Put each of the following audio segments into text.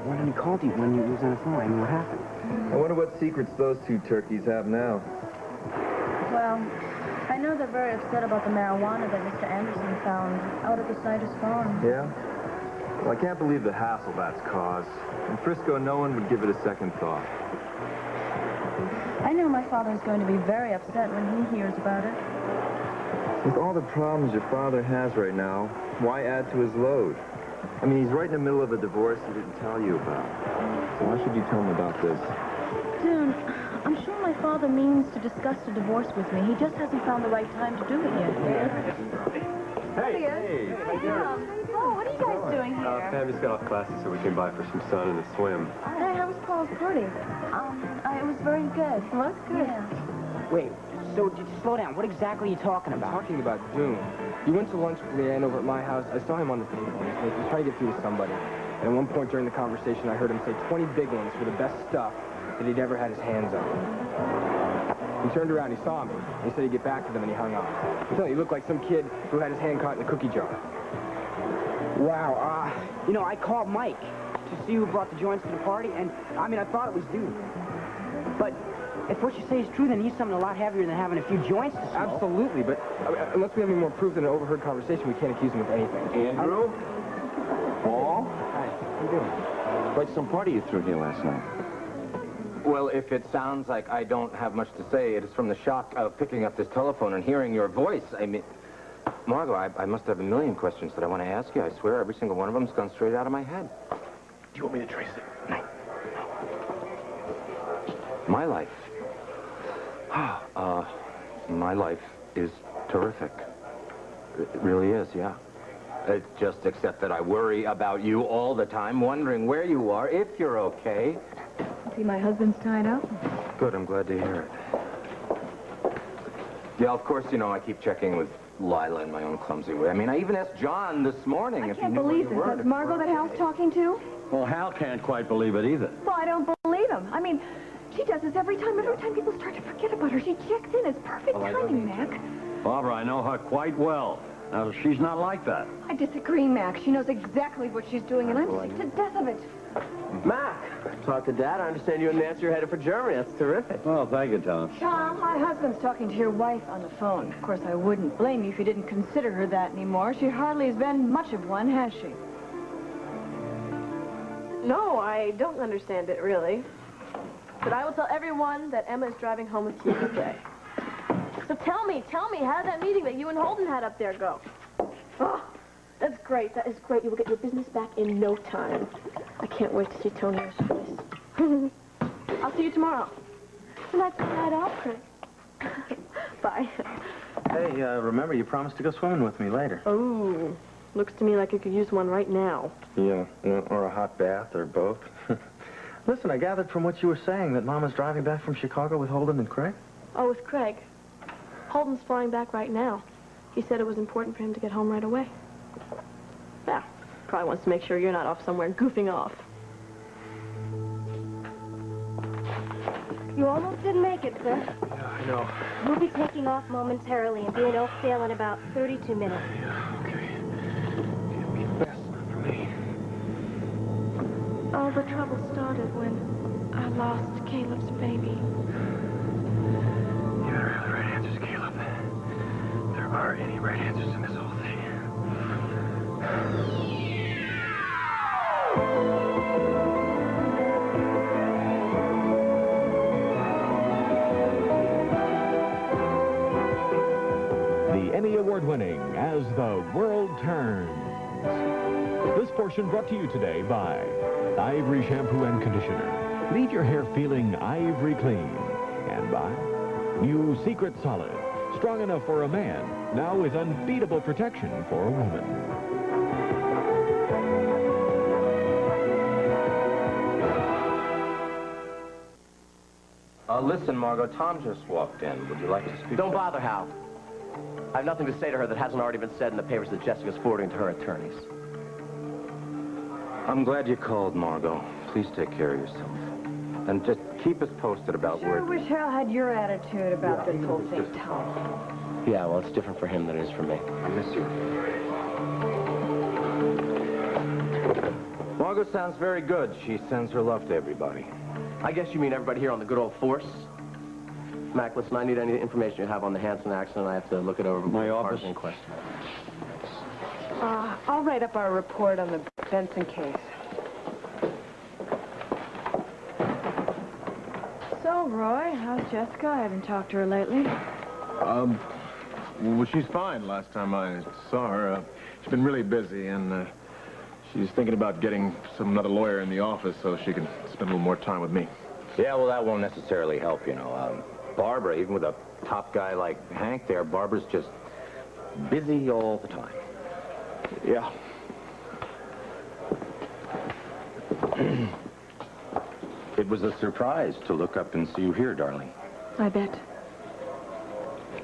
Why didn't he call to you when you was on the phone? I mean, what happened? I wonder what secrets those two turkeys have now. Well, I know they're very upset about the marijuana that Mr. Anderson found out at the Siders farm. Yeah? Well, I can't believe the hassle that's caused. In Frisco, no one would give it a second thought. I know my father's going to be very upset when he hears about it. With all the problems your father has right now, why add to his load? I mean, he's right in the middle of a divorce he didn't tell you about. So why should you tell him about this? Dune, I'm sure my father means to discuss the divorce with me. He just hasn't found the right time to do it yet. Hey! Hey! Oh, what are you guys doing here? Family's got off classes, so we came by for some sun and a swim. Hey, how was Paul's party? It was very good. Well, that's good. Yeah. Wait, so slow down. What exactly are you talking about? I'm talking about Dune. He went to lunch with Leanne over at my house. I saw him on the payphone. He was trying to get through to somebody. And at one point during the conversation, I heard him say 20 big ones for the best stuff that he'd ever had his hands on. He turned around, he saw me, and he said he'd get back to them, and he hung up. I'm telling you, he looked like some kid who had his hand caught in a cookie jar. Wow, you know, I called Mike to see who brought the joints to the party, and, I mean, I thought it was Dune. But if what you say is true, then he's something a lot heavier than having a few joints to smoke. Absolutely, but unless we have any more proof than an overheard conversation, we can't accuse him of anything. Andrew? Paul? Hi, how you doing? Quite some party you threw here last night. Well, if it sounds like I don't have much to say, it is from the shock of picking up this telephone and hearing your voice. I mean, Margot, I must have a million questions that I want to ask you. I swear every single one of them's gone straight out of my head. Do you want me to trace it? No. My life. My life is terrific. It really is, yeah. Just except that I worry about you all the time, wondering where you are, if you're okay. See, my husband's tied up. Good, I'm glad to hear it. Yeah, of course, you know, I keep checking with Lila in my own clumsy way. I mean, I even asked John this morning if he knew where you were. I can't believe this. That's Margot that Hal's talking to? Well, Hal can't quite believe it either. Well, I don't believe him. I mean, she does this every time. Every time people start to forget about her, she checks in. It's perfect timing, Mac. Barbara, I know her quite well. Now, she's not like that. I disagree, Mac. She knows exactly what she's doing, and I'm sick to death of it. Mac, talk to Dad. I understand you and Nancy are headed for Germany. That's terrific. Well, thank you, Tom. Tom, my husband's talking to your wife on the phone. Of course, I wouldn't blame you if you didn't consider her that anymore. She hardly has been much of one, has she? No, I don't understand it, really. But I will tell everyone that Emma is driving home with you today. So tell me, how did that meeting that you and Holden had up there go? Oh, that's great. That is great. You will get your business back in no time. I can't wait to see Tonio's face. I'll see you tomorrow. Let's head off, Chris. Bye. Hey, remember, you promised to go swimming with me later. Oh, looks to me like you could use one right now. Yeah, or a hot bath, or both. Listen, I gathered from what you were saying that Mama's driving back from Chicago with Holden and Craig. Oh, with Craig. Holden's flying back right now. He said it was important for him to get home right away. Yeah, probably wants to make sure you're not off somewhere goofing off. You almost didn't make it, sir. Yeah, I know. We'll be taking off momentarily and being off sail in about 32 minutes. Yeah, okay. Can't be fast enough for me. All the trouble started when I lost Caleb's baby. You better have the right answers, Caleb. There are any right answers in this whole thing. The Emmy Award-winning As the World Turns. This portion brought to you today by Ivory Shampoo and Conditioner. Leave your hair feeling ivory clean. And by New Secret Solid. Strong enough for a man, now with unbeatable protection for a woman. Listen, Margot, Tom just walked in. Would you like to speak? Don't bother, Hal. I have nothing to say to her that hasn't already been said in the papers that Jessica's forwarding to her attorneys. I'm glad you called, Margot. Please take care of yourself. And just keep us posted about where... I wish Hal had your attitude about this whole thing, Tom. Yeah, well, it's different for him than it is for me. I miss you. Margot sounds very good. She sends her love to everybody. I guess you mean everybody here on the good old force? Mac, listen, I need any information you have on the Hanson accident. I have to look it over. My office? In question. I'll write up our report on the Benson case. So, Roy, how's Jessica? I haven't talked to her lately. Well, she's fine. Last time I saw her, she's been really busy, and she's thinking about getting another lawyer in the office so she can spend a little more time with me. Yeah, well, that won't necessarily help, you know. Barbara, even with a top guy like Hank there, Barbara's just busy all the time. Yeah. It was a surprise to look up and see you here, darling. I bet.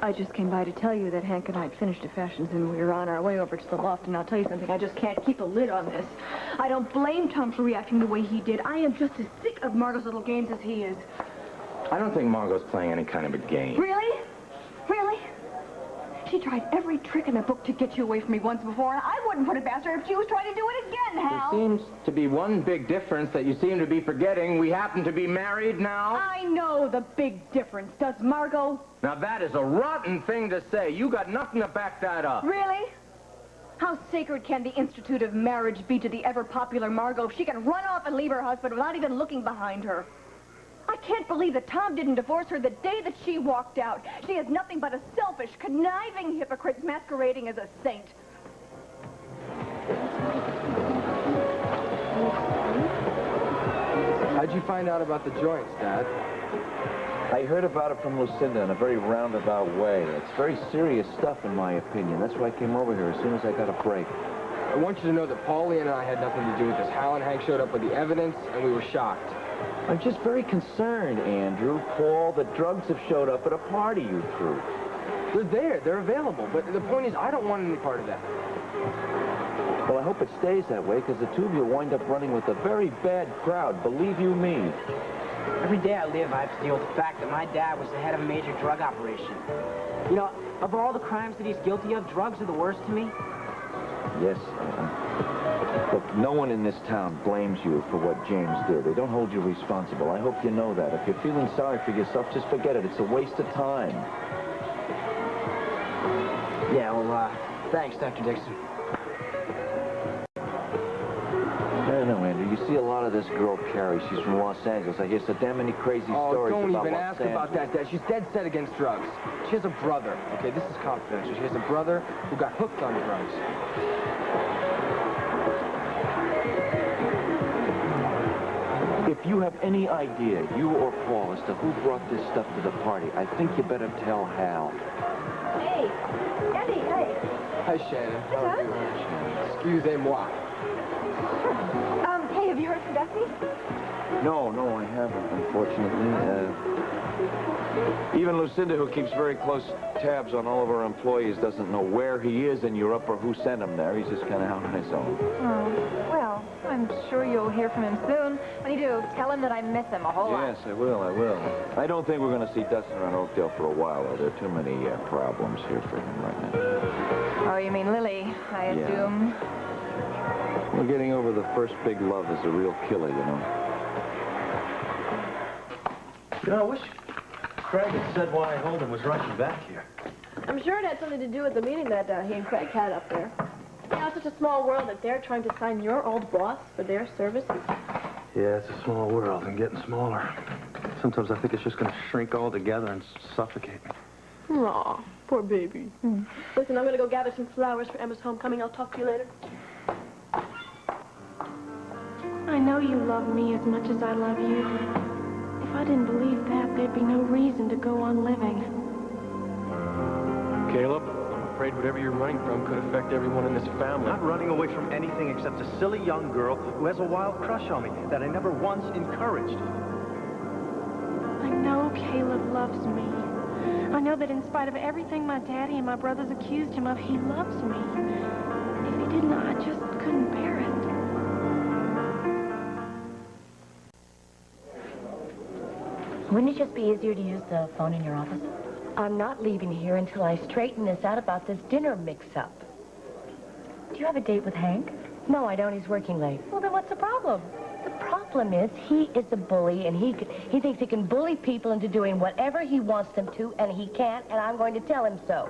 I just came by to tell you that Hank and I had finished the fashions and we were on our way over to the loft, and I'll tell you something, I just can't keep a lid on this. I don't blame Tom for reacting the way he did. I am just as sick of Margot's little games as he is. I don't think Margot's playing any kind of a game. Really? Really? She tried every trick in the book to get you away from me once before, and I wouldn't put it past her if she was trying to do it again, Hal. There seems to be one big difference that you seem to be forgetting. We happen to be married now. I know the big difference. Does Margot? Now, that is a rotten thing to say. You got nothing to back that up. Really? How sacred can the Institute of Marriage be to the ever-popular Margot if she can run off and leave her husband without even looking behind her? I can't believe that Tom didn't divorce her the day that she walked out. She is nothing but a selfish, conniving hypocrite masquerading as a saint. How'd you find out about the joints, Dad? I heard about it from Lucinda in a very roundabout way. It's very serious stuff, in my opinion. That's why I came over here as soon as I got a break. I want you to know that Paulie and I had nothing to do with this. Hal and Hank showed up with the evidence, and we were shocked. I'm just very concerned, Andrew. Paul, the drugs have showed up at a party you threw. They're there. They're available. But the point is, I don't want any part of that. Well, I hope it stays that way, because the two of you wind up running with a very bad crowd, believe you me. Every day I live, I have to deal with the fact that my dad was the head of a major drug operation. You know, of all the crimes that he's guilty of, drugs are the worst to me. Yes, look, no one in this town blames you for what James did. They don't hold you responsible. I hope you know that. If you're feeling sorry for yourself, just forget it. It's a waste of time. Yeah, well, thanks, Dr. Dixon. I don't know, Andrew. You see a lot of this girl, Carrie. She's from Los Angeles. I hear so damn many crazy stories don't about even Los ask Angeles. about that, Dad. She's dead set against drugs. She has a brother. Okay, this is confidential. She has a brother who got hooked on drugs. If you have any idea, you or Paul, as to who brought this stuff to the party, I think you better tell Hal. Hey, Eddie, hey. Hi, Shannon. How are you? Excusez-moi. Hey, have you heard from Bethany? No, I haven't, unfortunately. Even Lucinda, who keeps very close tabs on all of our employees, doesn't know where he is in Europe or who sent him there. He's just kind of out on his own. Oh, well, I'm sure you'll hear from him soon. I need to tell him that I miss him a whole lot. Yes, I will. I don't think we're going to see Dustin around Oakdale for a while, though. There are too many problems here for him right now. Oh, you mean Lily, I assume? We're getting over the first big love as a real killer, you know. You know, I wish Craig had said why Holden was rushing back here. I'm sure it had something to do with the meeting that he and Craig had up there. You know, it's such a small world that they're trying to sign your old boss for their services. Yeah, it's a small world and getting smaller. Sometimes I think it's just going to shrink all together and suffocate me. Aw, poor baby. Listen, I'm going to go gather some flowers for Emma's homecoming. I'll talk to you later. I know you love me as much as I love you. If I didn't believe that, there'd be no reason to go on living. Caleb, I'm afraid whatever you're running from could affect everyone in this family. Not running away from anything except a silly young girl who has a wild crush on me that I never once encouraged. I know Caleb loves me. I know that in spite of everything my daddy and my brothers accused him of, he loves me. If he didn't, I just couldn't bear it. Wouldn't it just be easier to use the phone in your office? I'm not leaving here until I straighten this out about this dinner mix-up. Do you have a date with Hank? No, I don't. He's working late. Well, then what's the problem? The problem is he is a bully, and he thinks he can bully people into doing whatever he wants them to, and he can't, and I'm going to tell him so.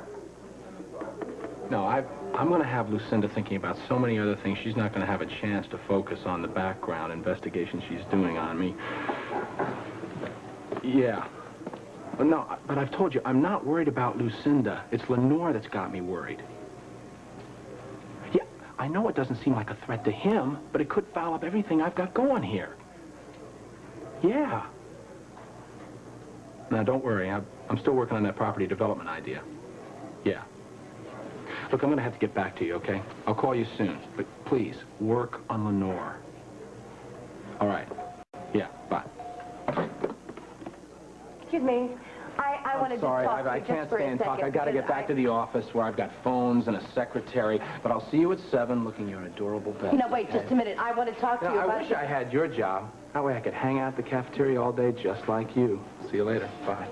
No, I'm going to have Lucinda thinking about so many other things. She's not going to have a chance to focus on the background investigation she's doing on me. Yeah. No, but I've told you, I'm not worried about Lucinda. It's Lenore that's got me worried. Yeah, I know it doesn't seem like a threat to him, but it could foul up everything I've got going here. Yeah. Now, don't worry. I'm still working on that property development idea. Yeah. Look, I'm going to have to get back to you, okay? I'll call you soon. But please, work on Lenore. All right. Yeah, bye. Excuse me. I wanted to talk to you I just can't for stay a and talk. second, I got to get back to the office where I've got phones and a secretary. But I'll see you at 7 looking your adorable best. You know, wait just a minute. I want to talk to you about... I wish I had your job. That way I could hang out at the cafeteria all day just like you. See you later. Bye.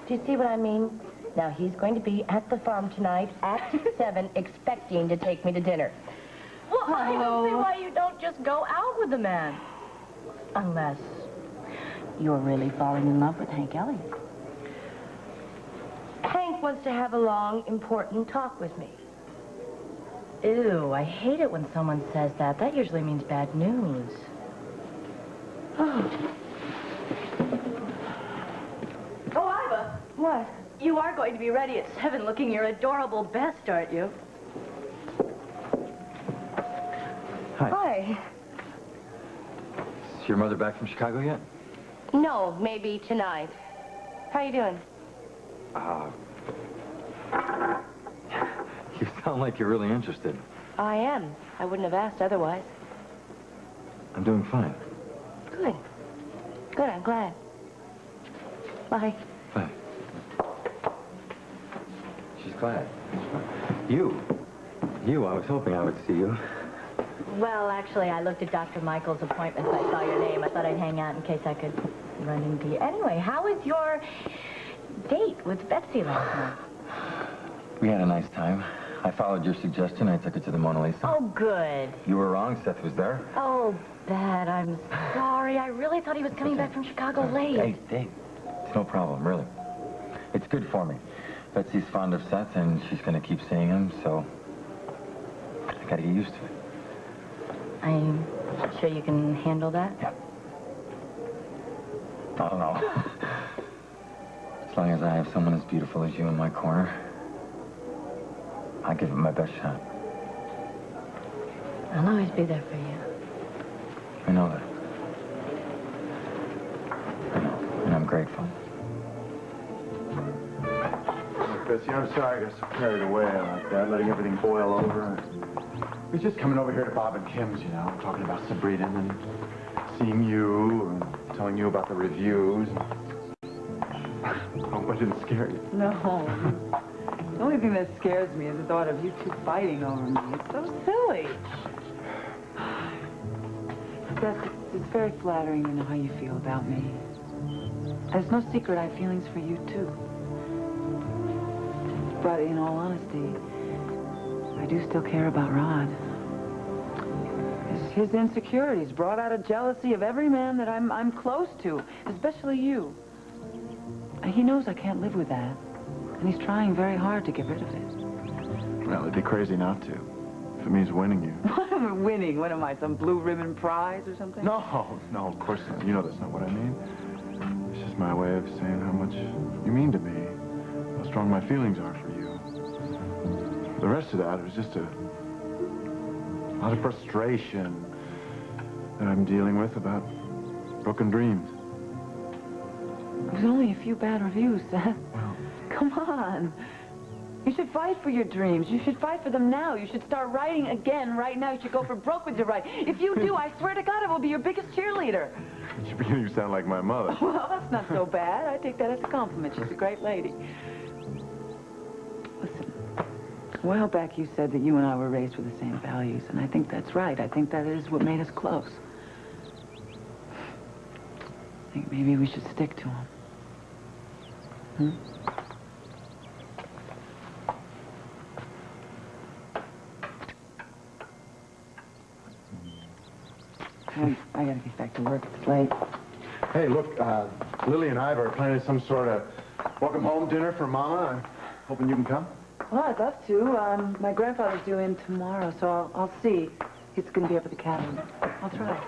Do you see what I mean? Now, he's going to be at the farm tonight at 7, expecting to take me to dinner. Well, I don't see why you don't just go out with the man. Unless you're really falling in love with Hank Elliott. Hank wants to have a long, important talk with me. Ew, I hate it when someone says that. That usually means bad news. Oh. Oh, Iva. What? You are going to be ready at 7 looking your adorable best, aren't you? Hi. Is your mother back from Chicago yet? No, maybe tonight. How you doing? You sound like you're really interested. I am. I wouldn't have asked otherwise. I'm doing fine. Good. Good, I'm glad. Bye. Bye. She's glad. You, I was hoping I would see you. Well, actually, I looked at Dr. Michael's appointments. I saw your name. I thought I'd hang out in case I could run into you. Anyway, how was your date with Betsy last night? We had a nice time. I followed your suggestion. I took her to the Mona Lisa. Oh, good. You were wrong. Seth was there. Oh, Dad, I'm sorry. I really thought he was coming back from Chicago late. Hey, it's no problem, really. It's good for me. Betsy's fond of Seth, and she's going to keep seeing him, so I got to get used to it. I'm sure you can handle that? Yeah. I don't know. As long as I have someone as beautiful as you in my corner, I'll give it my best shot. I'll always be there for you. I know that. I know, and I'm grateful. Betsy, I'm sorry I got so carried away like that, letting everything boil over. I was just coming over here to Bob and Kim's, you know, talking about Sabrina and seeing you and telling you about the reviews. I hope I didn't scare you. No. The only thing that scares me is the thought of you two fighting over me. It's so silly. Beth, it's very flattering to know how you feel about me. There's no secret I have feelings for you, too. But in all honesty, I do still care about Rod. His insecurities brought out a jealousy of every man that I'm close to, especially you. And he knows I can't live with that. And he's trying very hard to get rid of it. Well, it'd be crazy not to. If it means winning you. What am I winning? What am I, some blue ribbon prize or something? No, of course not. You know that's not what I mean. It's just my way of saying how much you mean to me. How strong my feelings are for you. The rest of that was just a lot of frustration that I'm dealing with about broken dreams. There's only a few bad reviews, Seth. Well, come on. You should fight for your dreams. You should fight for them now. You should start writing again right now. You should go for broke with your writing. If you do, I swear to God, I will be your biggest cheerleader. You're beginning to sound like my mother. Well, that's not so bad. I take that as a compliment. She's a great lady. Listen, a while back you said that you and I were raised with the same values, and I think that's right. I think that is what made us close. I think maybe we should stick to them. Hmm? I gotta get back to work. It's late. Hey, look, Lily and I are planning some sort of welcome home dinner for Mama. I'm hoping you can come. Well, I'd love to. My grandfather's due in tomorrow, so I'll see. He's gonna be up at the cabin. I'll try.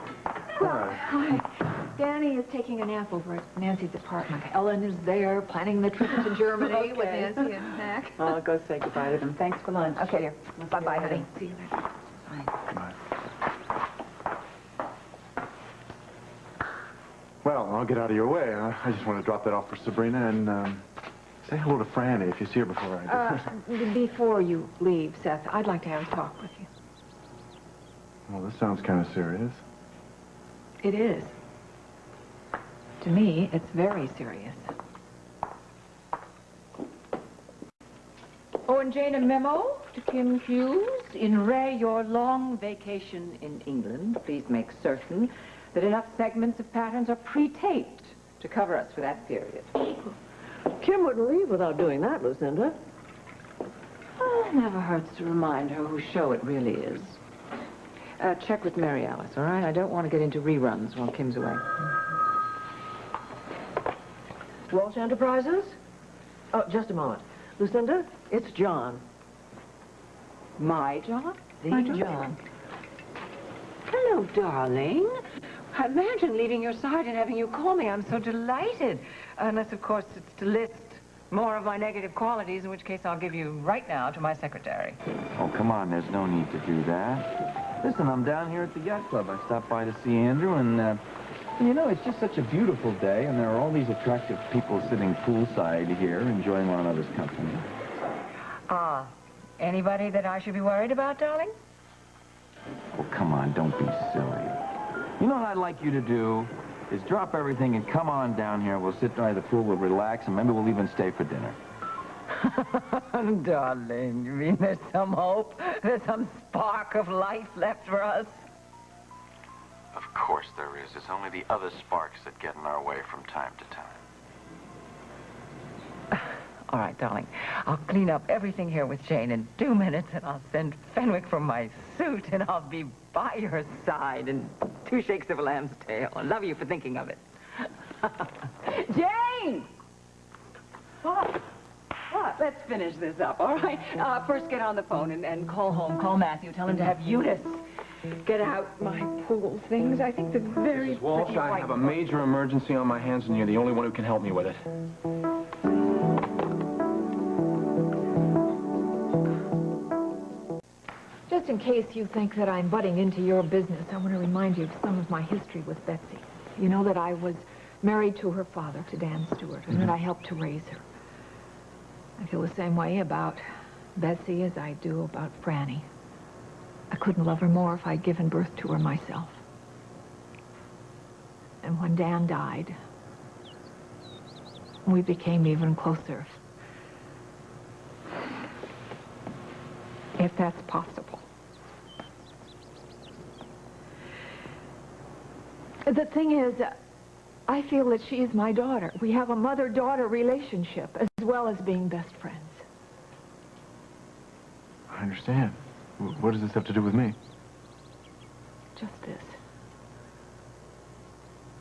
Hi. Danny is taking a nap over at Nancy's apartment. Ellen is there planning the trip to Germany with Nancy and Mac. I'll go say goodbye to them. Thanks for lunch. Okay, dear. Bye-bye, honey. See you later. Bye. Well, I'll get out of your way. I just want to drop that off for Sabrina and say hello to Franny if you see her before I do. Before you leave, Seth, I'd like to have a talk with you. Well, this sounds kind of serious. It is. To me, it's very serious. Oh, and Jane, a memo to Kim Hughes. In your long vacation in England, please make certain that enough segments of patterns are pre-taped to cover us for that period. Kim wouldn't leave without doing that, Lucinda. Oh, it never hurts to remind her whose show it really is. Check with Mary Alice, all right? I don't want to get into reruns while Kim's away. Walsh Enterprises? Oh, just a moment. Lucinda, it's John. My John? The John. Hello, darling. Imagine leaving your side and having you call me. I'm so delighted. Unless, of course, it's to list more of my negative qualities, in which case I'll give you right now to my secretary. Oh, come on, there's no need to do that. Listen, I'm down here at the yacht club. I stopped by to see Andrew, and you know, it's just such a beautiful day, and there are all these attractive people sitting poolside here, enjoying one another's company. Anybody that I should be worried about, darling? Oh, come on, don't be silly. You know what I'd like you to do is drop everything and come on down here. We'll sit by the pool, we'll relax, and maybe we'll even stay for dinner. Darling, you mean there's some hope? There's some spark of life left for us? Of course there is. It's only the other sparks that get in our way from time to time. All right, darling. I'll clean up everything here with Jane in 2 minutes, and I'll send Fenwick for my suit, and I'll be by your side in 2 shakes of a lamb's tail. I love you for thinking of it. Jane! What? Let's finish this up, all right? First get on the phone and call home. Call Matthew. Tell him to have Eunice get out my pool things. I think the very Mrs. Walsh, I have a major emergency on my hands, and you're the only one who can help me with it. Just in case you think that I'm butting into your business, I want to remind you of some of my history with Betsy. You know that I was married to her father, to Dan Stewart, and that I helped to raise her. I feel the same way about Betsy as I do about Franny. I couldn't love her more if I'd given birth to her myself. And when Dan died, we became even closer. If that's possible. The thing is, I feel that she is my daughter. We have a mother-daughter relationship as well as being best friends. I understand. What does this have to do with me? Just this.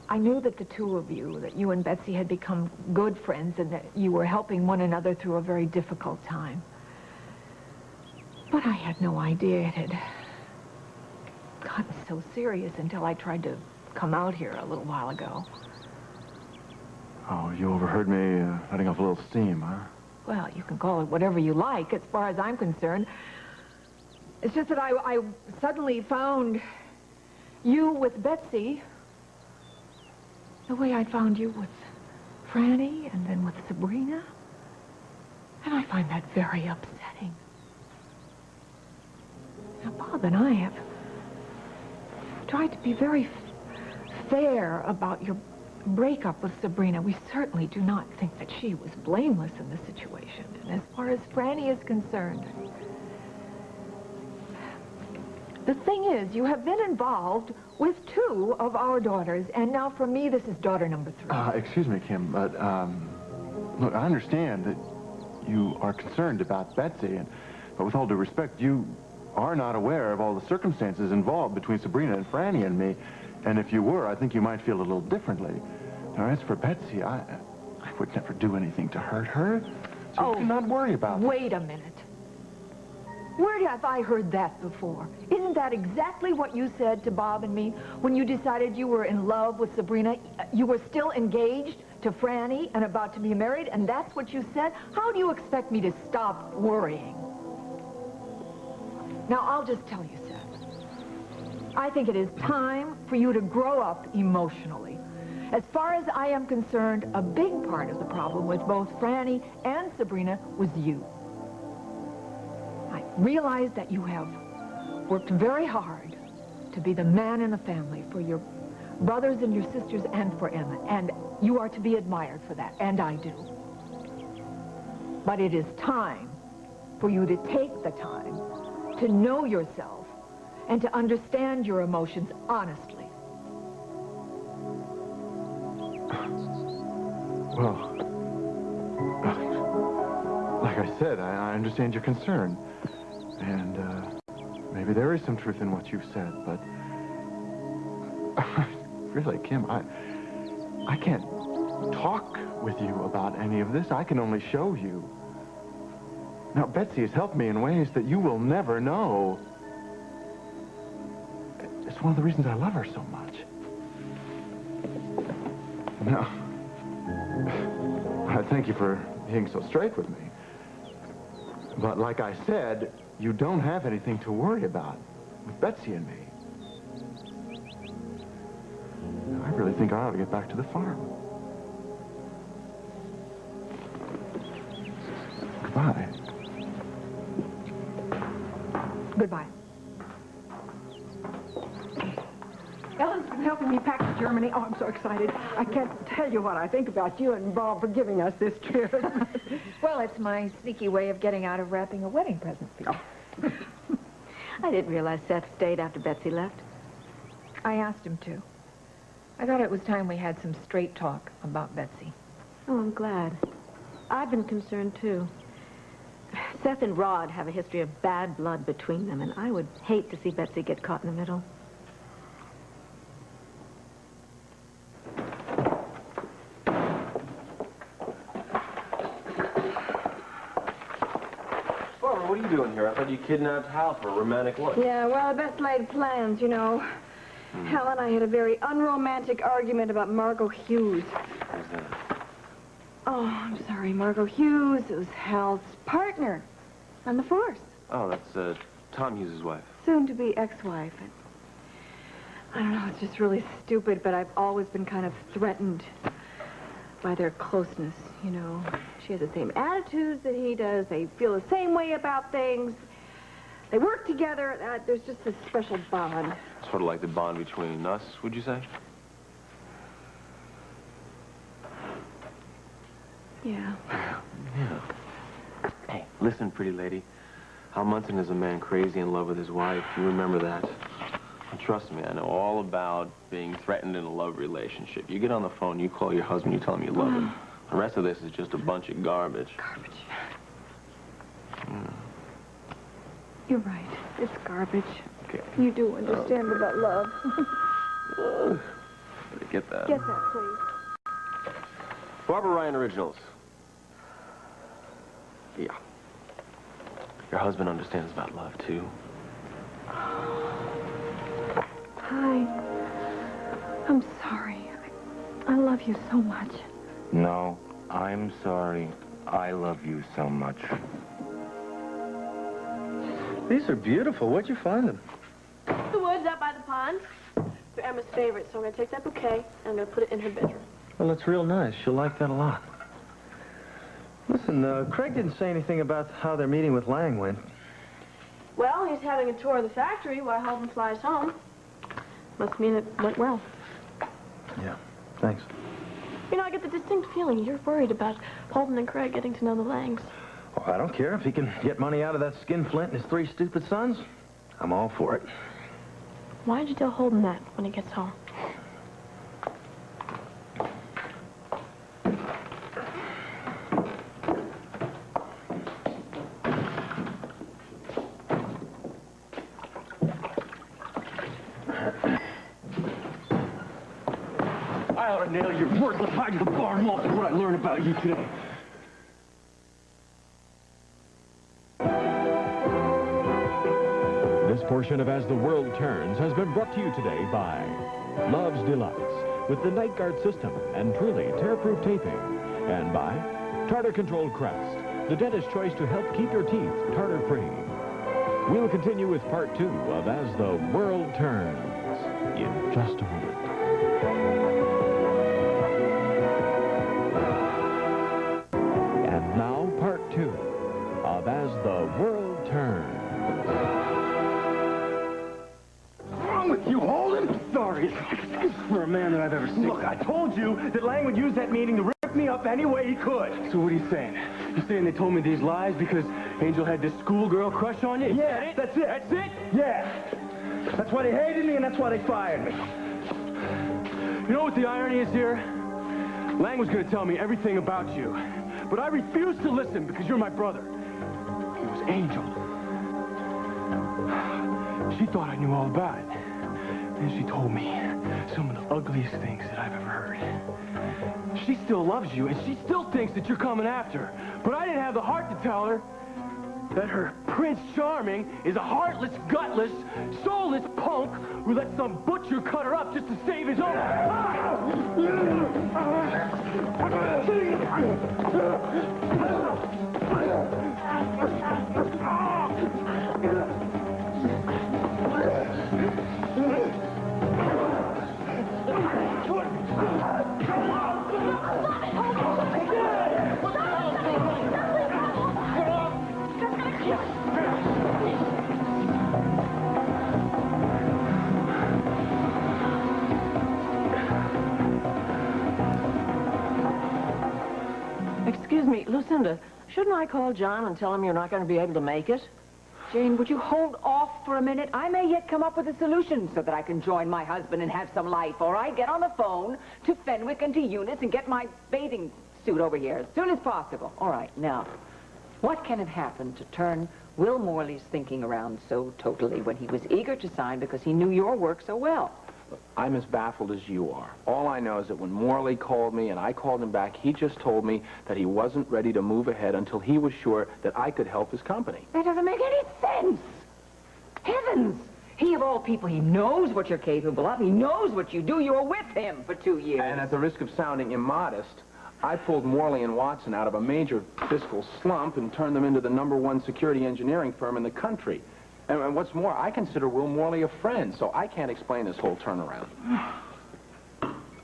I knew that the two of you, that you and Betsy had become good friends and that you were helping one another through a very difficult time. But I had no idea it had gotten so serious until I tried to come out here a little while ago. Oh, you overheard me letting off a little steam, huh? Well, you can call it whatever you like, as far as I'm concerned. It's just that I suddenly found you with Betsy the way I found you with Franny and then with Sabrina. And I find that very upsetting. Now, Bob and I have tried to be very fair about your breakup with Sabrina. We certainly do not think that she was blameless in the situation. And as far as Franny is concerned, the thing is, you have been involved with 2 of our daughters, and now for me, this is daughter number 3. Excuse me, Kim, but, look, I understand that you are concerned about Betsy, but with all due respect, you are not aware of all the circumstances involved between Sabrina and Franny and me. And if you were, I think you might feel a little differently. Now, as for Betsy, I would never do anything to hurt her. So do not worry about it. Wait a minute. Where have I heard that before? Isn't that exactly what you said to Bob and me when you decided you were in love with Sabrina? You were still engaged to Franny and about to be married, and that's what you said? How do you expect me to stop worrying? Now, I'll just tell you, Seth. I think it is time for you to grow up emotionally. As far as I am concerned, a big part of the problem with both Franny and Sabrina was you. I realize that you have worked very hard to be the man in the family for your brothers and your sisters and for Emma, and you are to be admired for that, and I do. But it is time for you to take the time to know yourself and to understand your emotions honestly. Well, like I said, I understand your concern. And maybe there is some truth in what you've said, but really, Kim, I can't talk with you about any of this. I can only show you. Now, Betsy has helped me in ways that you will never know. It's one of the reasons I love her so much. Now, I thank you for being so straight with me. But like I said, you don't have anything to worry about with Betsy and me. I really think I ought to get back to the farm. Goodbye. Goodbye. Ellen's been helping me pack to Germany. Oh, I'm so excited. I can't tell you what I think about you and Bob for giving us this trip. Well, it's my sneaky way of getting out of wrapping a wedding present for you. I didn't realize Seth stayed after Betsy left. I asked him to. I thought it was time we had some straight talk about Betsy. Oh, I'm glad. I've been concerned, too. Seth and Rod have a history of bad blood between them, and I would hate to see Betsy get caught in the middle. Barbara, what are you doing here? I thought you kidnapped Hal for a romantic lunch. Yeah, well, best laid plans, you know. Hal and I had a very unromantic argument about Margot Hughes. Who's that? Oh, I'm sorry, Margot Hughes was Hal's partner on the force. Oh, that's Tom Hughes' wife. Soon-to-be ex-wife. I don't know, it's just really stupid, but I've always been kind of threatened by their closeness, you know. She has the same attitudes that he does. They feel the same way about things. They work together. There's just this special bond. Sort of like the bond between us, would you say? Yeah. Yeah. Hey, listen, pretty lady. Hal Munson is a man crazy in love with his wife. You remember that. And trust me, I know all about being threatened in a love relationship. You get on the phone, you call your husband, you tell him you love him. The rest of this is just a bunch of garbage. Garbage. Yeah. You're right. It's garbage. Okay. You do understand about love. Get that. Get that, please. Barbara Ryan Originals. Yeah. Your husband understands about love, too. Hi. I'm sorry. I love you so much. No, I'm sorry. I love you so much. These are beautiful. Where'd you find them? The woods out by the pond. They're Emma's favorite, so I'm going to take that bouquet and I'm going to put it in her bedroom. Well, that's real nice. She'll like that a lot. Listen, Craig didn't say anything about how their meeting with Lang went. Well, he's having a tour of the factory while Holden flies home. Must mean it went well. Yeah, thanks. You know, I get the distinct feeling you're worried about Holden and Craig getting to know the Langs. Oh, I don't care. If he can get money out of that skinflint and his 3 stupid sons, I'm all for it. Why did you tell Holden that when he gets home? I ought to nail your worthless hide to the barn wall for what I learned about you today. This portion of As the World Turns has been brought to you today by Love's Deluxe, with the Night Guard system and truly tear-proof taping, and by Tartar Control Crest, the dentist's choice to help keep your teeth tartar-free. We'll continue with part 2 of As the World Turns in just a moment. And now, part 2 of As the World Turns. What's wrong with you, Holden? Sorry. For a man that I've ever seen. Look, I told you that Lang would use that meeting to rip me up any way he could. So what are you saying? You saying they told me these lies because Angel had this schoolgirl crush on you? Yeah, that's it. That's it? Yeah. That's why they hated me and that's why they fired me. You know what the irony is here? Lang was going to tell me everything about you, but I refused to listen because you're my brother. It was Angel. She thought I knew all about it. And she told me some of the ugliest things that I've ever heard. She still loves you, and she still thinks that you're coming after her. But I didn't have the heart to tell her that her Prince Charming is a heartless, gutless, soulless punk who let some butcher cut her up just to save his own. Excuse me, Lucinda, shouldn't I call John and tell him you're not going to be able to make it? Jane, would you hold off for a minute? I may yet come up with a solution so that I can join my husband and have some life, all right? Get on the phone to Fenwick and to Eunice and get my bathing suit over here as soon as possible. All right, now, what can have happened to turn Will Morley's thinking around so totally when he was eager to sign because he knew your work so well? I'm as baffled as you are. All I know is that when Morley called me and I called him back, he just told me that he wasn't ready to move ahead until he was sure that I could help his company. That doesn't make any sense. Heavens! He, of all people, he knows what you're capable of. He knows what you do. You were with him for 2 years. And at the risk of sounding immodest, I pulled Morley and Watson out of a major fiscal slump and turned them into the #1 security engineering firm in the country. And what's more, I consider Will Morley a friend, so I can't explain this whole turnaround.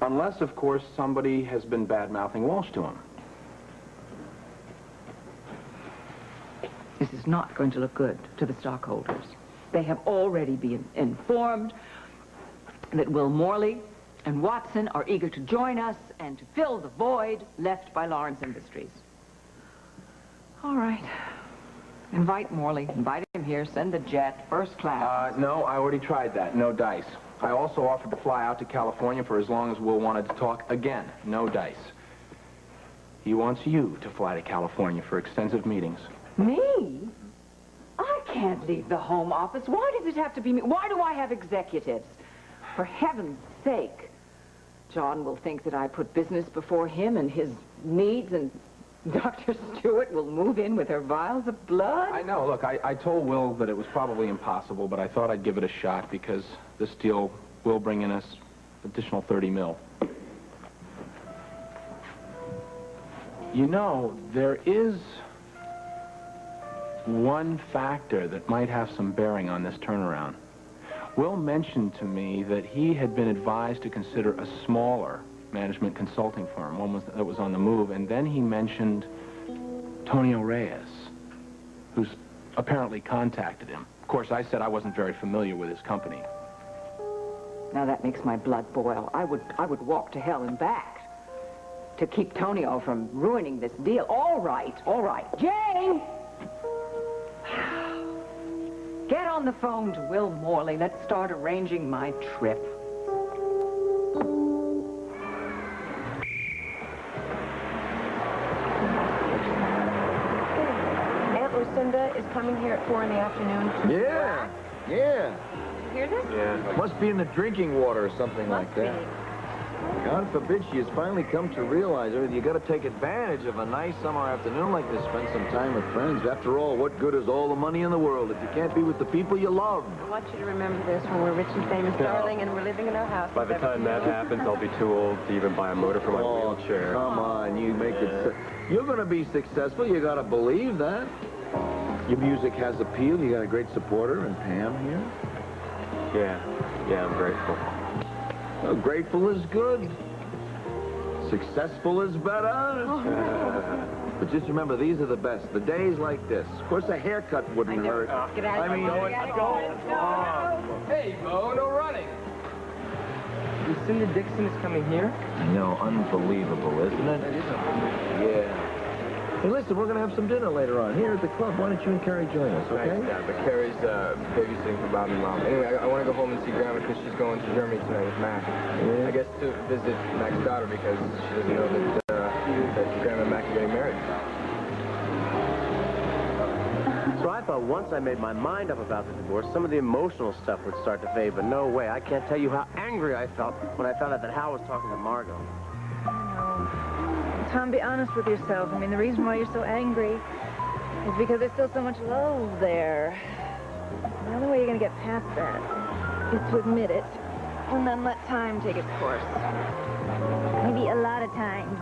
Unless, of course, somebody has been bad-mouthing Walsh to him. This is not going to look good to the stockholders. They have already been informed that Will Morley and Watson are eager to join us and to fill the void left by Lawrence Industries. All right. Invite Morley. Invite him here. Send the jet, first class. No, I already tried that. No dice. I also offered to fly out to California for as long as Will wanted to talk. Again, no dice. He wants you to fly to California for extensive meetings. Me? I can't leave the home office. Why does it have to be me? Why do I have executives? For heaven's sake. John will think that I put business before him and his needs, and Dr. Stewart will move in with her vials of blood? I know. Look, I told Will that it was probably impossible, but I thought I'd give it a shot because this deal will bring in us additional 30 mil. You know, there is one factor that might have some bearing on this turnaround. Will mentioned to me that he had been advised to consider a smaller management consulting firm, one that was on the move, and then he mentioned Tonio Reyes, who's apparently contacted him. Of course, I said I wasn't very familiar with his company. Now that makes my blood boil. I would walk to hell and back to keep Tonio from ruining this deal. All right. Jane! Get on the phone to Will Morley. Let's start arranging my trip. Lucinda is coming here at 4 in the afternoon. Yeah. Did you hear this? Yeah. Must be in the drinking water or something like that. God forbid she has finally come to realize it. You got to take advantage of a nice summer afternoon like this. Spend some time with friends. After all, what good is all the money in the world if you can't be with the people you love? I want you to remember this when we're rich and famous, darling, and we're living in our house. By the time that happens, I'll be too old to even buy a motor for my wheelchair. Come on, you make it... You're going to be successful. You got to believe that. Your music has appeal. You got a great supporter in Pam here. Yeah, I'm grateful. Well, grateful is good. Successful is better. But just remember, these are the best. The days like this. Of course, a haircut wouldn't hurt. Get out of here. Hey, Bo, no running. Lucinda Dixon is coming here? I know, unbelievable, isn't it? That is unbelievable. Yeah. Hey, listen, we're going to have some dinner later on here at the club. Why don't you and Carrie join us, okay? Thanks, Dad, but Carrie's babysitting for Bob and Mom. Anyway, I want to go home and see Grandma because she's going to Germany tonight with Mac. Yeah. I guess to visit Mac's daughter because she doesn't know that Grandma and Mac are getting married. So I thought once I made my mind up about the divorce, some of the emotional stuff would start to fade, but no way. I can't tell you how angry I felt when I found out that Hal was talking to Margot. Tom, be honest with yourself. I mean, the reason why you're so angry is because there's still so much love there. The only way you're going to get past that is to admit it and then let time take its course. Maybe a lot of time.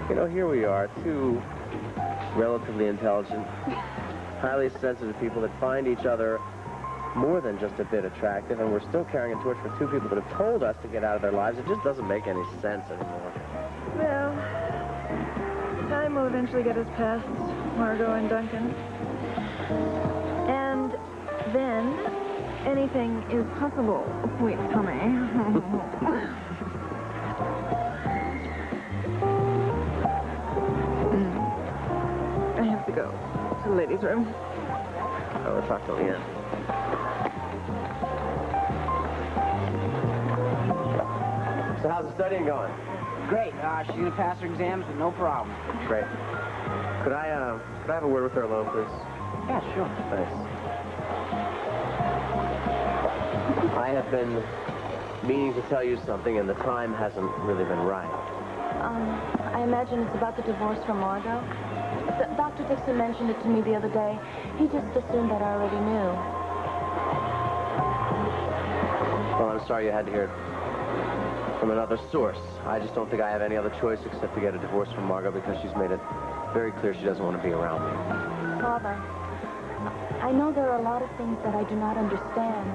You know, here we are, two relatively intelligent, highly sensitive people that find each other more than just a bit attractive, and we're still carrying a torch for two people that have told us to get out of their lives. It just doesn't make any sense anymore. Well, time will eventually get us past Margot and Duncan. And then anything is possible. Wait, Tommy. I have to go to the ladies' room. I will talk to Leanne. So how's the studying going? Great. She's going to pass her exams with no problem. Great. Could I have a word with her alone, please? Yeah, sure. Thanks. I have been meaning to tell you something, and the time hasn't really been right. I imagine it's about the divorce from Margot. Dr. Dixon mentioned it to me the other day. He just assumed that I already knew. Well, I'm sorry you had to hear it from another source. I just don't think I have any other choice except to get a divorce from Margot because she's made it very clear she doesn't want to be around me. Father, I know there are a lot of things that I do not understand.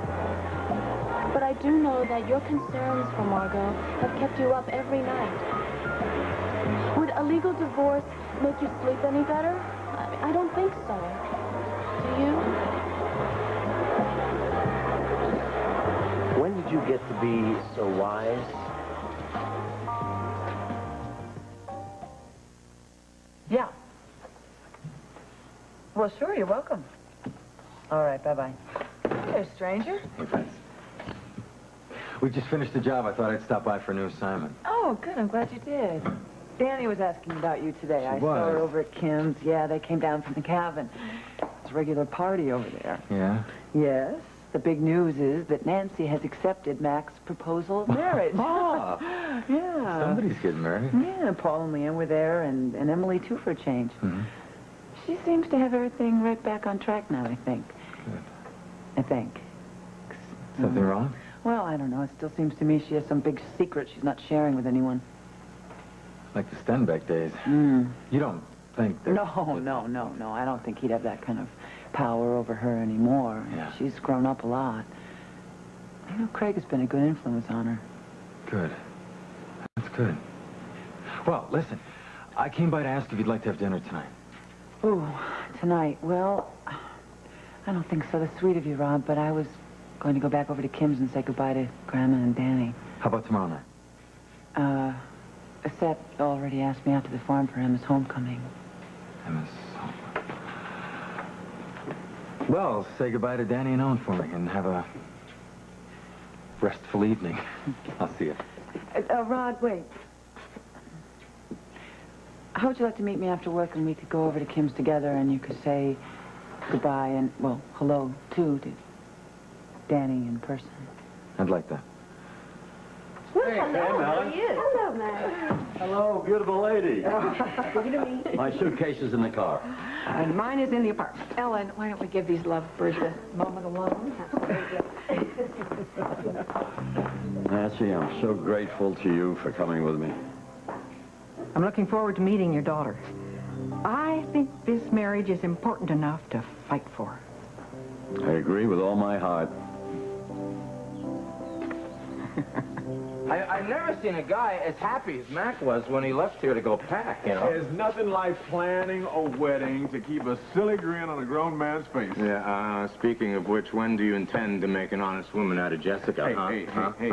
But I do know that your concerns for Margot have kept you up every night. Would a legal divorce make you sleep any better? I don't think so. Do you? When did you get to be so wise? Yeah. Well, sure, you're welcome. All right, bye-bye. Hey, stranger. Hey, friends. We just finished the job. I thought I'd stop by for a new assignment. Oh, good. I'm glad you did. Danny was asking about you today. I saw was? her over at Kim's. Yeah, they came down from the cabin. It's a regular party over there. Yeah? Yes. The big news is that Nancy has accepted Mac's proposal of marriage. Oh. Yeah. Somebody's getting married. Yeah, Paul and Leanne were there, and Emily, too, for a change. Mm-hmm. She seems to have everything right back on track now, I think. Good. I think. Something wrong? Well, I don't know. It still seems to me she has some big secret she's not sharing with anyone. Like the Stenbeck days. Mm. You don't think that... No. I don't think he'd have that kind of power over her anymore. Yeah. She's grown up a lot. You know, Craig has been a good influence on her. Good. That's good. Well, listen. I came by to ask if you'd like to have dinner tonight. Oh, tonight. Well, I don't think so. That's sweet of you, Rob, but I was going to go back over to Kim's and say goodbye to Grandma and Danny. How about tomorrow night? Seth already asked me out to the farm for Emma's homecoming. Emma's homecoming. Well, say goodbye to Danny and Owen for me and have a restful evening. I'll see you. Rod, wait. How would you like to meet me after work and we could go over to Kim's together and you could say goodbye and, well, hello, too, to Danny in person? I'd like that. Well, Hey, hello, Ellen. there he is. Hello, Max. Hello, beautiful lady. Good to meet you. My suitcase is in the car. And mine is in the apartment. Ellen, why don't we give these lovebirds a moment alone? Nancy, I'm so grateful to you for coming with me. I'm looking forward to meeting your daughter. I think this marriage is important enough to fight for. I agree with all my heart. I've never seen a guy as happy as Mac was when he left here to go pack, you know. There's nothing like planning a wedding to keep a silly grin on a grown man's face. Yeah, speaking of which, when do you intend to make an honest woman out of Jessica, Hey.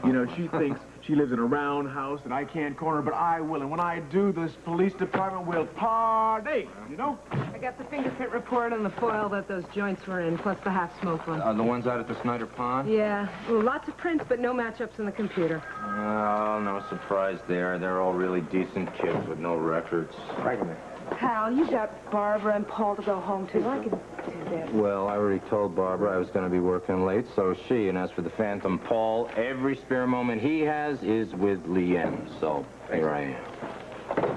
You know, she thinks she lives in a roundhouse that I can't corner, but I will. And when I do, this police department will party, you know? I got the fingerprint report on the foil that those joints were in, plus the half-smoked one. The ones out at the Snyder Pond? Yeah, well, lots of prints, but no matchups in the computer. Oh, no surprise there. They're all really decent kids with no records. Right in there. Hal, you got Barbara and Paul to go home to. I can do that. Well, I already told Barbara I was going to be working late, so is she. And as for the Phantom Paul, every spare moment he has is with Leanne. So here I am.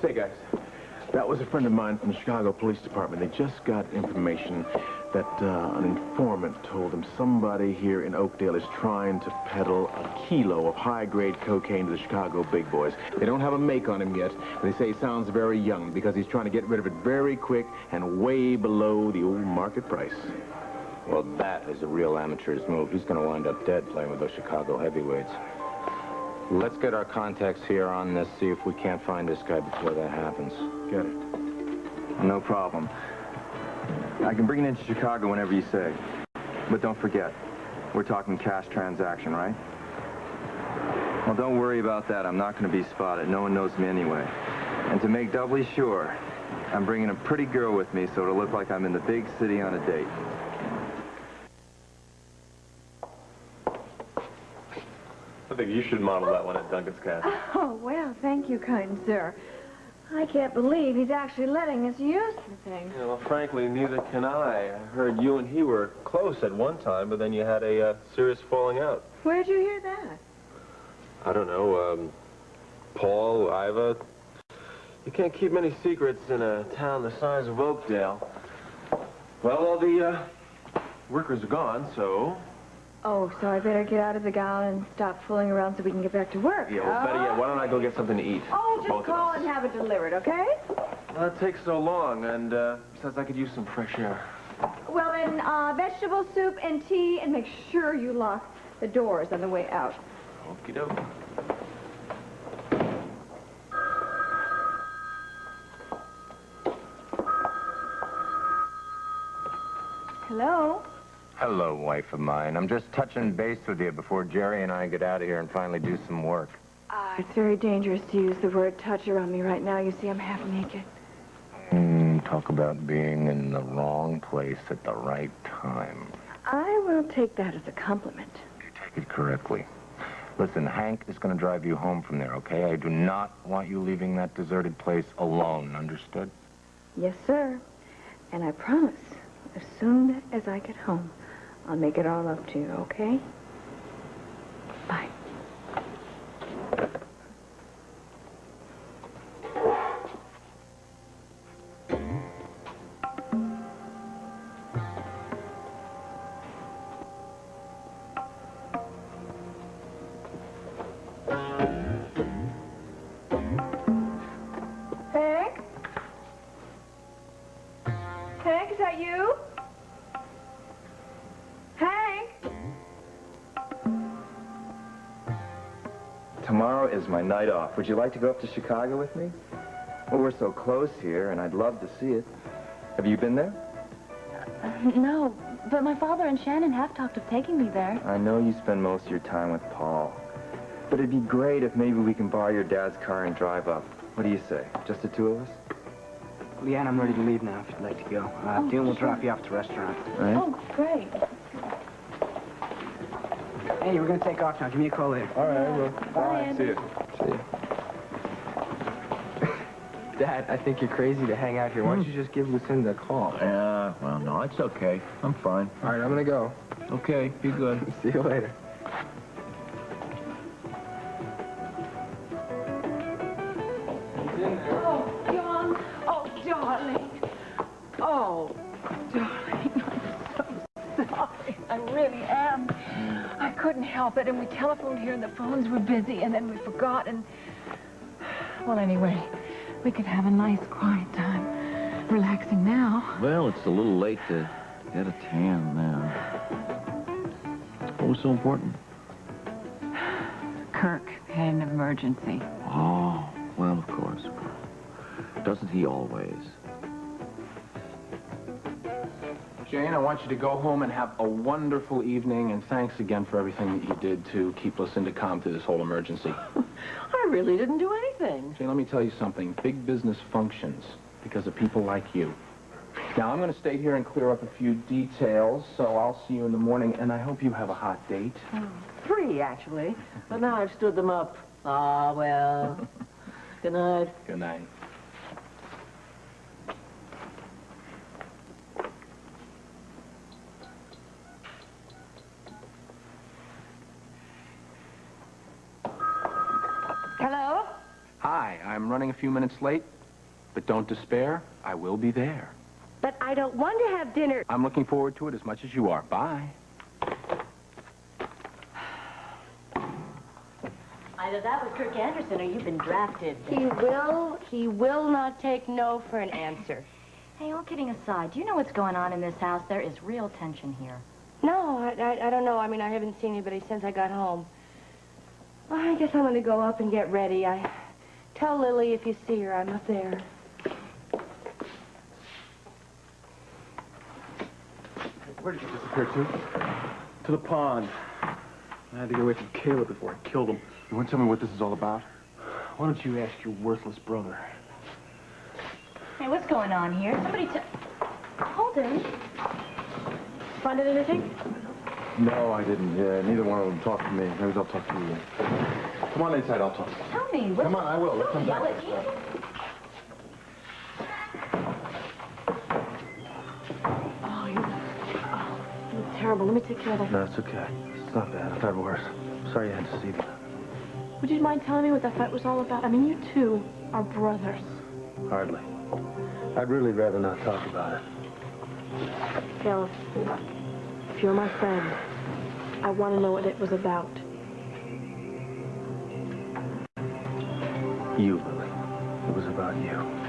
Say, guys, that was a friend of mine from the Chicago Police Department. They just got information that an informant told them somebody here in Oakdale is trying to peddle a kilo of high-grade cocaine to the Chicago big boys. They don't have a make on him yet, but they say he sounds very young because he's trying to get rid of it very quick and way below the old market price. Well, that is a real amateur's move. He's going to wind up dead playing with those Chicago heavyweights. Let's get our contacts here on this, see if we can't find this guy before that happens. Get it. No problem. I can bring it into Chicago whenever you say. But don't forget, we're talking cash transaction, right? Well, don't worry about that. I'm not going to be spotted. No one knows me anyway. And to make doubly sure, I'm bringing a pretty girl with me so it'll look like I'm in the big city on a date. I think you should model that one at Duncan's Castle. Oh, well, thank you, kind sir. I can't believe he's actually letting us use the thing. Yeah, well, frankly, neither can I. I heard you and he were close at one time, but then you had a serious falling out. Where'd you hear that? I don't know, Paul, Iva. You can't keep many secrets in a town the size of Oakdale. Well, all the workers are gone, so... Oh, so I better get out of the gown and stop fooling around so we can get back to work. Yeah, well, better yet, why don't I go get something to eat? Oh, for just both of call us? and have it delivered, okay? Well, it takes so long, and besides, I could use some fresh air. Well, then, vegetable soup and tea, and make sure you lock the doors on the way out. Okie doke. Hello? Hello, wife of mine. I'm just touching base with you before Jerry and I get out of here and finally do some work. It's very dangerous to use the word touch around me right now. You see, I'm half naked. Talk about being in the wrong place at the right time. I will take that as a compliment. Take it correctly. Listen, Hank is going to drive you home from there, okay? I do not want you leaving that deserted place alone, understood? Yes, sir. And I promise, as soon as I get home, I'll make it all up to you, okay? Bye. Hank? Hank, is that you? Hank? Tomorrow is my night off. Would you like to go up to Chicago with me? Well, we're so close here, and I'd love to see it. Have you been there? No, but my father and Shannon have talked of taking me there. I know you spend most of your time with Paul. But it'd be great if maybe we can borrow your dad's car and drive up. What do you say? Just the two of us? Leanne, I'm ready to leave now if you'd like to go. Dean will drop you off at the restaurant. All right. Oh, great. Hey, we're going to take off now. Give me a call later. All right, I will. Bye, Andy. See you. See you. Dad, I think you're crazy to hang out here. Why don't you just give Lucinda a call? Yeah, well, no, it's okay. I'm fine. All right, I'm going to go. Okay, be good. See you later. Oh, John. Oh, darling. Oh, darling. I'm so sorry. I really am. I couldn't help it, and we telephoned here, and the phones were busy, and then we forgot, and... Well, anyway, we could have a nice, quiet time. Relaxing now. Well, it's a little late to get a tan now. What was so important? Kirk had an emergency. Oh, well, of course. Doesn't he always? Jane, I want you to go home and have a wonderful evening, and thanks again for everything that you did to keep Lucinda calm through this whole emergency. I really didn't do anything. Jane, let me tell you something. Big business functions because of people like you. Now, I'm going to stay here and clear up a few details, so I'll see you in the morning, and I hope you have a hot date. 3, actually. But now I've stood them up. Ah, well. Good night. Good night. Hello? Hi, I'm running a few minutes late, but don't despair. I will be there. But I don't want to have dinner. I'm looking forward to it as much as you are. Bye. Either that was Kirk Anderson or you've been drafted. He will not take no for an answer. Hey, all kidding aside, do you know what's going on in this house? There is real tension here. No, I don't know. I mean, I haven't seen anybody since I got home. Well, I guess I'm going to go up and get ready. Tell Lily if you see her, I'm up there. Where did you disappear to? To the pond. I had to get away from Caleb before I killed him. You want to tell me what this is all about? Why don't you ask your worthless brother? Hey, what's going on here? Somebody Holden. Find out anything? No, I didn't. Neither one of them talked to me. Maybe they'll talk to you. Come on inside, I'll talk to you. Tell me. What's... Come on, I will. Let's come back. You're terrible. Let me take care of that. No, it's okay. It's not bad. I've had worse. Sorry you had to see that. Would you mind telling me what that fight was all about? I mean, you two are brothers. Hardly. I'd really rather not talk about it. Caleb, if you're my friend, I want to know what it was about. You, Lily. It was about you.